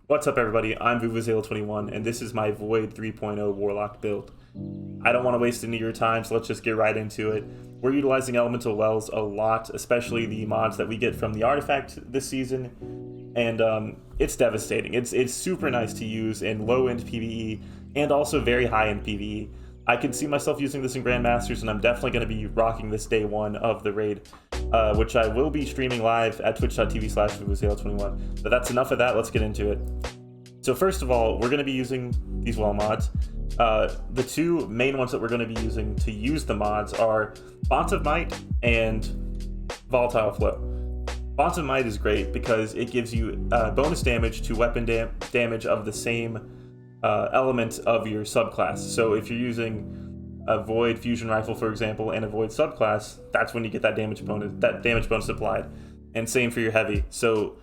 What's up, everybody? I'm Vuvuzela21, and this is my Void 3.0 Warlock build. I don't want to waste any of your time, so let's just get right into it. We're utilizing Elemental Wells a lot, especially the mods that we get from the artifact this season, and it's devastating. It's super nice to use in low-end PvE, and also very high-end PvE. I can see myself using this in Grandmasters, and I'm definitely going to be rocking this day one of the raid, which I will be streaming live at twitch.tv/Vuvuzela21. But that's enough of that, let's get into it. So first of all, we're going to be using these well mods. The two main ones that we're going to be using to use the mods are Font of Might and Volatile Flow. Font of Might is great because it gives you bonus damage to weapon damage of the same element of your subclass. So if you're using a Void Fusion Rifle, for example, and a Void subclass, that's when you get that damage bonus applied. And same for your Heavy. So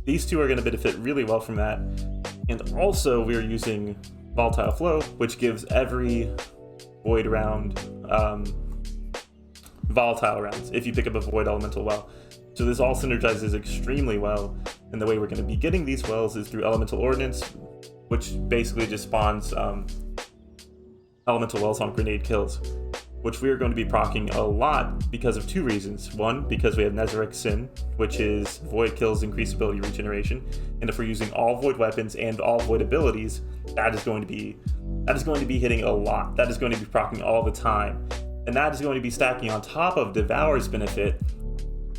these two are going to benefit really well from that. And also we're using Volatile Flow, which gives every Void round volatile rounds if you pick up a Void Elemental Well. So this all synergizes extremely well, and the way we're going to be getting these wells is through Elemental Ordnance, which basically just spawns Elemental Wells on grenade kills, which we are going to be proccing a lot because of two reasons. One, because we have Nezarec Sin, which is Void kills increase ability regeneration, and if we're using all Void weapons and all Void abilities, that is going to be hitting a lot. That is going to be proccing all the time, and that is going to be stacking on top of Devour's benefit.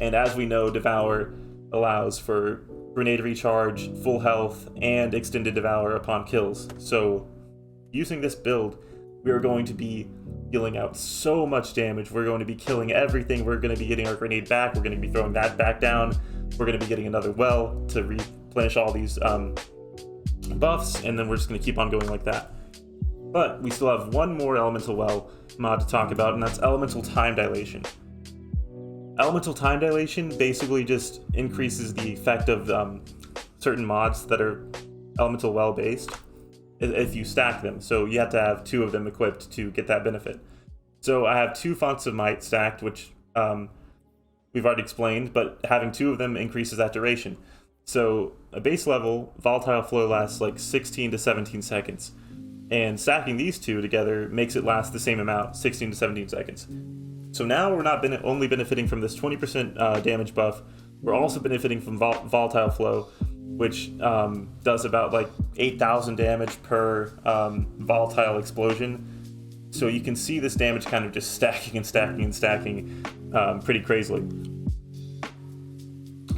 And as we know, Devour allows for grenade recharge, full health, and extended Devour upon kills. So using this build, we are going to be dealing out so much damage. We're going to be killing everything. We're going to be getting our grenade back. We're going to be throwing that back down. We're going to be getting another well to replenish all these buffs, and then we're just going to keep on going like that. But we still have one more Elemental Well mod to talk about, and that's Elemental Time Dilation. Elemental Time Dilation basically just increases the effect of certain mods that are Elemental Well based if you stack them. So you have to have two of them equipped to get that benefit. So I have two Fonts of Might stacked, which we've already explained, but having two of them increases that duration. So a base level Volatile Flow lasts like 16 to 17 seconds. And stacking these two together makes it last the same amount, 16 to 17 seconds. So now we're not only benefiting from this 20% damage buff, we're also benefiting from Volatile Flow, which does about like 8,000 damage per volatile explosion. So you can see this damage kind of just stacking and stacking and stacking pretty crazily.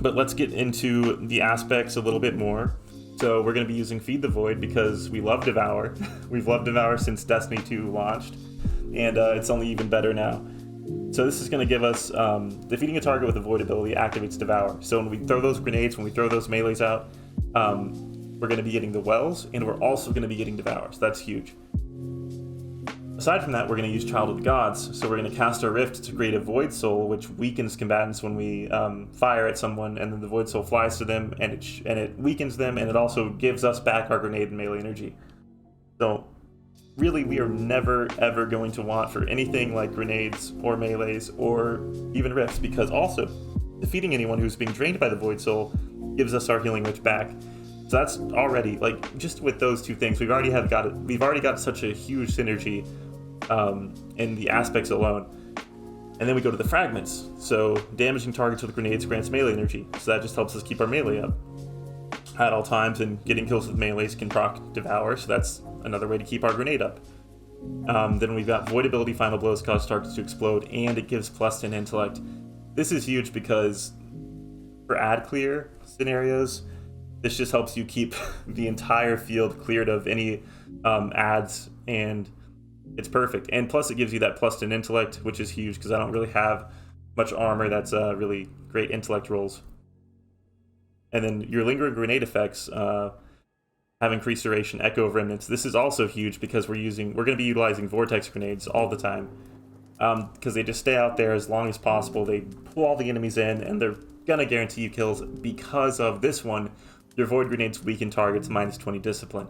But let's get into the aspects a little bit more. So we're going to be using Feed the Void because we love Devour. We've loved Devour since Destiny 2 launched, and it's only even better now. So this is going to give us, defeating a target with a Voidability activates Devour. So when we throw those grenades, when we throw those melees out, we're going to be getting the Wells, and we're also going to be getting Devour, so that's huge. Aside from that, we're going to use Child of the Gods, so we're going to cast our Rift to create a Void Soul, which weakens combatants when we fire at someone, and then the Void Soul flies to them, and it weakens them, and it also gives us back our grenade and melee energy. So really, we are never ever going to want for anything like grenades or melees or even rifts, because also defeating anyone who's being drained by the Void Soul gives us our healing witch back. So that's already, like, just with those two things, we've already got such a huge synergy in the aspects alone. And then we go to the fragments. So damaging targets with grenades grants melee energy, so that just helps us keep our melee up at all times, and getting kills with melees can proc Devour, so that's another way to keep our grenade up. Then we've got Voidability Final Blows cause targets to explode, and it gives +10 intellect. This is huge because for ad clear scenarios, this just helps you keep the entire field cleared of any ads, and it's perfect. And plus it gives you that +10 intellect, which is huge because I don't really have much armor that's really great intellect rolls. And then your lingering grenade effects have increased duration, Echo of Remnants. This is also huge because we're going to be utilizing Vortex grenades all the time because they just stay out there as long as possible. They pull all the enemies in, and they're going to guarantee you kills. Because of this one, your Void grenades weaken targets -20 discipline.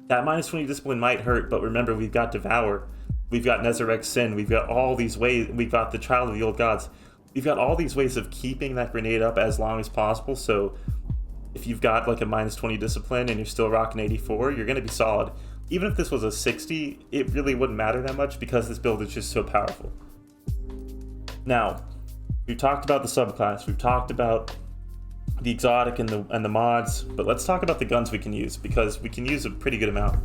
That -20 discipline might hurt, but remember, we've got Devour, we've got Nezarec Sin, we've got all these ways, we've got the Child of the Old Gods. We've got all these ways of keeping that grenade up as long as possible, so if you've got like a minus 20 discipline and you're still rocking 84, you're going to be solid. Even if this was a 60, it really wouldn't matter that much because this build is just so powerful. Now, we've talked about the subclass, we've talked about the exotic and the mods, but let's talk about the guns we can use, because we can use a pretty good amount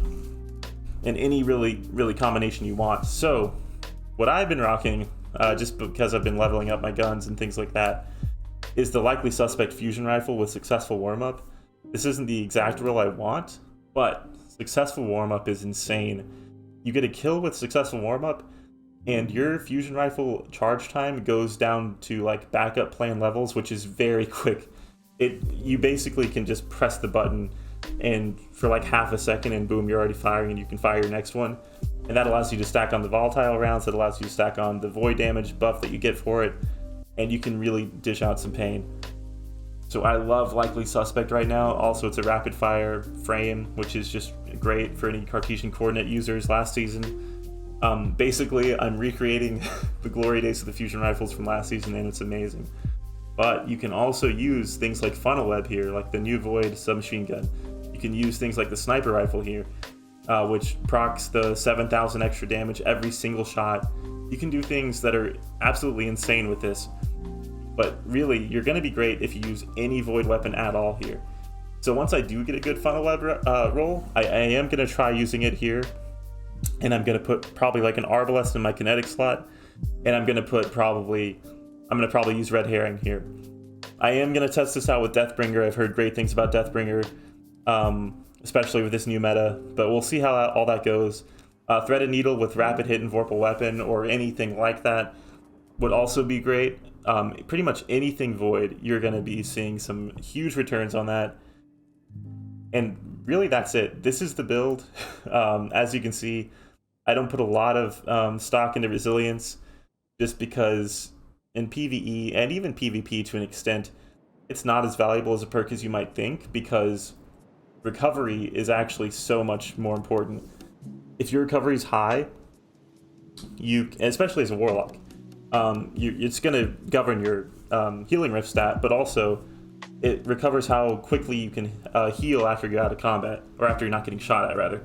in any really combination you want. So what I've been rocking, just because I've been leveling up my guns and things like that, is the Likely Suspect fusion rifle with successful warm-up. This isn't the exact roll I want, but successful warm-up is insane. You get a kill with successful warm-up, and your fusion rifle charge time goes down to like backup plan levels, which is very quick. You basically can just press the button and for like half a second and boom, you're already firing and you can fire your next one. And that allows you to stack on the volatile rounds, that allows you to stack on the void damage buff that you get for it, and you can really dish out some pain. So I love Likely Suspect right now. Also, it's a rapid fire frame, which is just great for any Cartesian coordinate users last season. Basically, I'm recreating the glory days of the fusion rifles from last season, and it's amazing. But you can also use things like funnel web here, like the new Void submachine gun. You can use things like the sniper rifle here, which procs the 7,000 extra damage every single shot. You can do things that are absolutely insane with this. But really, you're going to be great if you use any Void weapon at all here. So once I do get a good funnel web roll, I am going to try using it here. And I'm going to put probably like an arbalest in my kinetic slot. And I'm going to probably use red herring here. I am going to test this out with Deathbringer. I've heard great things about Deathbringer, especially with this new meta, but we'll see how all that goes. Threaded Needle with rapid hit and Vorpal Weapon or anything like that would also be great. Pretty much anything Void, you're going to be seeing some huge returns on that. And really, that's it. This is the build. As you can see, I don't put a lot of stock into resilience just because in PvE and even PvP to an extent, it's not as valuable as a perk as you might think, because recovery is actually so much more important. If your recovery is high, especially as a Warlock, it's going to govern your healing rift stat, but also it recovers how quickly you can heal after you're out of combat, or after you're not getting shot at, rather.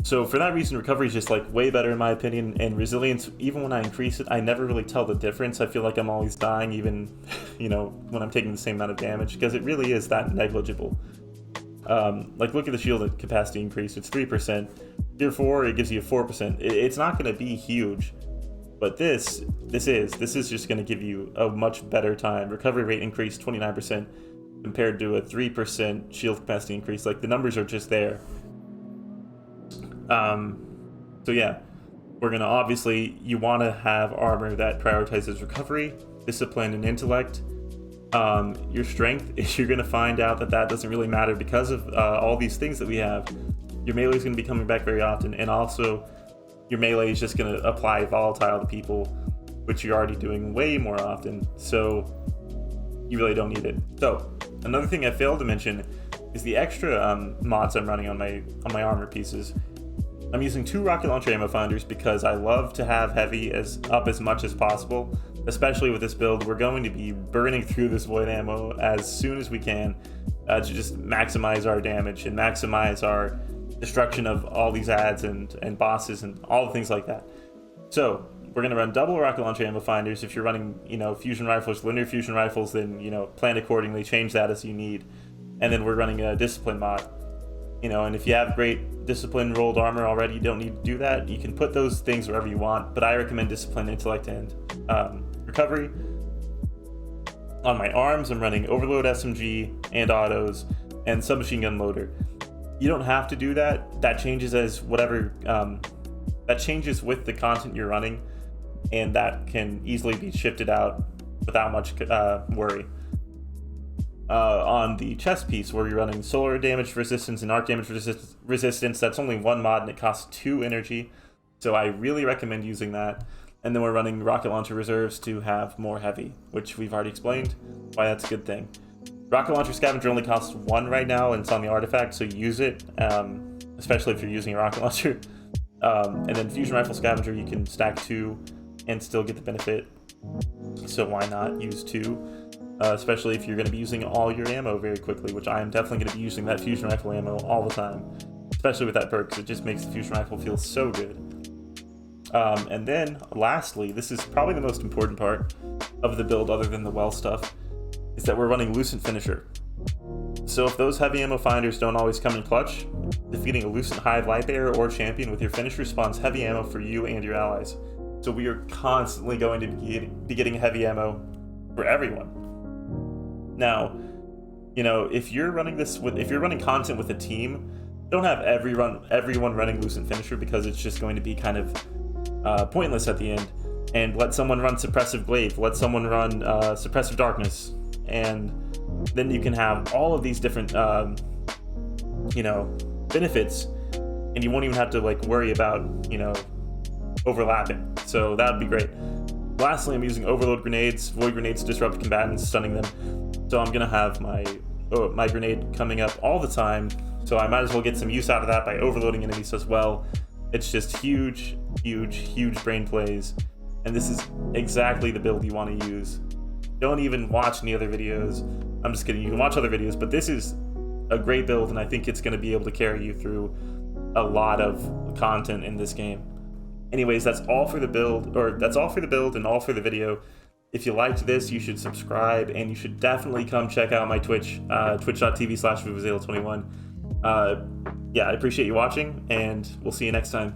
So for that reason, recovery is just like way better in my opinion, and resilience, even when I increase it, I never really tell the difference. I feel like I'm always dying, even when I'm taking the same amount of damage, because it really is that negligible. Like look at the shield capacity increase, it's 3%. Tier 4, it gives you a 4%. It's not going to be huge, but this is just going to give you a much better time. Recovery rate increase 29% compared to a 3% shield capacity increase. Like the numbers are just there. So yeah, we're gonna obviously, you want to have armor that prioritizes recovery, discipline, and intellect. Your strength, you're gonna find out that doesn't really matter because of all these things that we have. Your melee is gonna be coming back very often, and also your melee is just gonna apply volatile to people, which you're already doing way more often. So you really don't need it. So another thing I failed to mention is the extra mods I'm running on my armor pieces. I'm using 2 rocket launcher ammo finders because I love to have heavy up as much as possible, especially with this build. We're going to be burning through this void ammo as soon as we can to just maximize our damage and maximize our destruction of all these ads and bosses and all the things like that. So we're going to run double rocket launcher ammo finders. If you're running fusion rifles, linear fusion rifles, then plan accordingly, change that as you need. And then we're running a discipline mod. And if you have great discipline rolled armor already, you don't need to do that. You can put those things wherever you want, but I recommend discipline, intellect, and recovery. On my arms, I'm running overload SMG and autos and submachine gun loader. You don't have to do that. That changes as whatever, that changes with the content you're running, and that can easily be shifted out without much worry. On the chest piece, where you're running solar damage resistance and arc damage resistance, that's only 1 mod and it costs 2 energy, so I really recommend using that. And then we're running rocket launcher reserves to have more heavy, which we've already explained why that's a good thing. Rocket launcher scavenger only costs 1 right now, and it's on the artifact, so use it, especially if you're using a rocket launcher. And then fusion rifle scavenger, you can stack 2 and still get the benefit, so why not use 2? especially if you're going to be using all your ammo very quickly, which I am definitely going to be using that fusion rifle ammo all the time, especially with that perk, because it just makes the fusion rifle feel so good. And then, lastly, this is probably the most important part of the build other than the well stuff, is that we're running Lucent Finisher. So if those heavy ammo finders don't always come in clutch, defeating a Lucent Hive Light Bearer or Champion with your finisher spawns heavy ammo for you and your allies. So we are constantly going to be getting heavy ammo for everyone. Now, you know, if you're running content with a team, don't have everyone running Lucent Finisher, because it's just going to be kind of pointless at the end. And let someone run Suppressive Glaive, let someone run Suppressive Darkness, and then you can have all of these different benefits, and you won't even have to like worry about overlapping. So that would be great. Lastly, I'm using Overload Grenades, Void Grenades, Disrupt Combatants, stunning them. So I'm gonna have my grenade coming up all the time, so I might as well get some use out of that by overloading enemies as well. It's just huge brain plays, and this is exactly the build you want to use. Don't even watch any other videos. I'm just kidding, you can watch other videos, but this is a great build, and I think it's going to be able to carry you through a lot of content in this game. Anyways, that's all for the build and all for the video. If you liked this, you should subscribe, and you should definitely come check out my Twitch, twitch.tv/vuvuzela21. Yeah, I appreciate you watching, and we'll see you next time.